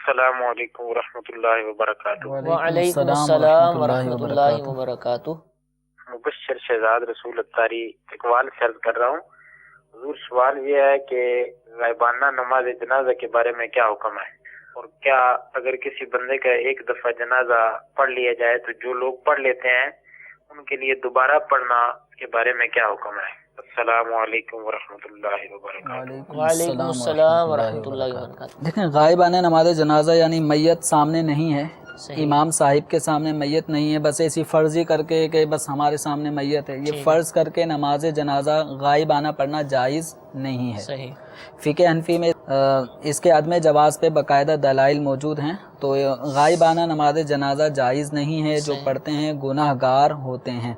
السلام علیکم ورحمۃ اللہ وبرکاتہ۔ وعلیکم السلام ورحمۃ اللہ وبرکاتہ۔ مبشر شہزاد رسول اتاری اقبال سے عرض کر رہا ہوں۔ حضور سوال یہ ہے کہ غائبانہ نماز جنازہ کے بارے میں کیا حکم ہے، اور کیا اگر کسی بندے کا ایک دفعہ جنازہ پڑھ لیا جائے تو جو لوگ پڑھ لیتے ہیں ان کے لیے دوبارہ پڑھنا کے بارے میں کیا حکم ہے؟ السلام علیکم ورحمۃ اللہ وبرکاتہ۔ وعلیکم السلام ورحمۃ اللہ وبرکاتہ۔ دیکھیں، غائبانہ نماز جنازہ یعنی میت سامنے نہیں ہے، صحیح۔ امام صاحب کے سامنے میت نہیں ہے، بس ایسی فرضی کر کے کہ بس ہمارے سامنے میت ہے، یہ فرض کر کے نماز جنازہ غائبانہ پڑھنا جائز نہیں ہے۔ صحیح۔ فقہ حنفی میں اس کے عدم جواز پہ باقاعدہ دلائل موجود ہیں، تو غائبانہ نماز جنازہ جائز نہیں ہے، جو پڑھتے ہیں گناہ گار ہوتے ہیں۔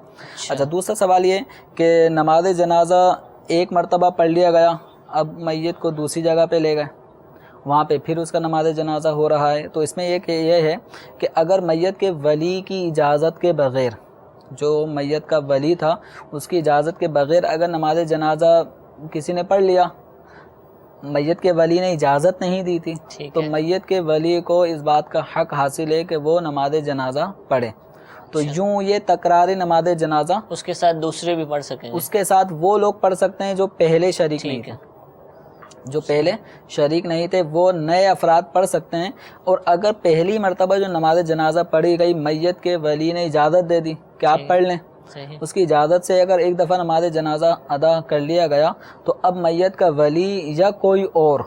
اچھا، دوسرا سوال یہ کہ نماز جنازہ ایک مرتبہ پڑھ لیا گیا، اب میت کو دوسری جگہ پہ لے گئے، وہاں پہ پھر اس کا نماز جنازہ ہو رہا ہے، تو اس میں یہ ہے کہ اگر میت کے ولی کی اجازت کے بغیر، جو میت کا ولی تھا اس کی اجازت کے بغیر اگر نماز جنازہ کسی نے پڑھ لیا، میت کے ولی نے اجازت نہیں دی تھی، تو میت کے ولی کو اس بات کا حق حاصل ہے کہ وہ نماز جنازہ پڑھے۔ تو یوں یہ تکرار نماز جنازہ اس کے ساتھ دوسرے بھی پڑھ سکیں گے، اس کے ساتھ وہ لوگ پڑھ سکتے ہیں جو پہلے شریک نہیں تھے، جو پہلے شریک نہیں تھے وہ نئے افراد پڑھ سکتے ہیں۔ اور اگر پہلی مرتبہ جو نماز جنازہ پڑھی گئی میت کے ولی نے اجازت دے دی کہ آپ پڑھ لیں، اس کی اجازت سے اگر ایک دفعہ نماز جنازہ ادا کر لیا گیا تو اب میت کا ولی یا کوئی اور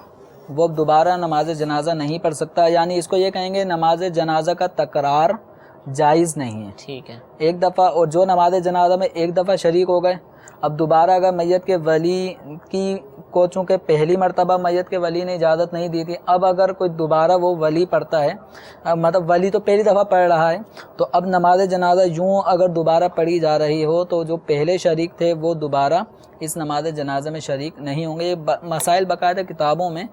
وہ دوبارہ نماز جنازہ نہیں پڑھ سکتا، یعنی اس کو یہ کہیں گے نماز جنازہ کا تکرار جائز نہیں ہے۔ ٹھیک ہے، ایک دفعہ، اور جو نماز جنازہ میں ایک دفعہ شریک ہو گئے، اب دوبارہ اگر میت کے ولی کی کو چونکہ پہلی مرتبہ میت کے ولی نے اجازت نہیں دی تھی، اب اگر کوئی دوبارہ وہ ولی پڑھتا ہے، مطلب ولی تو پہلی دفعہ پڑھ رہا ہے، تو اب نماز جنازہ یوں اگر دوبارہ پڑھی جا رہی ہو تو جو پہلے شریک تھے وہ دوبارہ اس نماز جنازہ میں شریک نہیں ہوں گے۔ یہ مسائل باقاعدہ کتابوں میں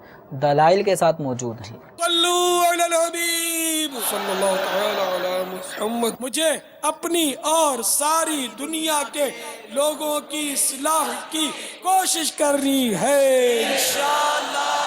دلائل کے ساتھ موجود ہیں۔ صلو علی الحبیب صلی اللہ تعالی علی محمد۔ مجھے اپنی اور ساری دنیا کے لوگوں کی اصلاح کی کوشش کرنی ہے انشاءاللہ۔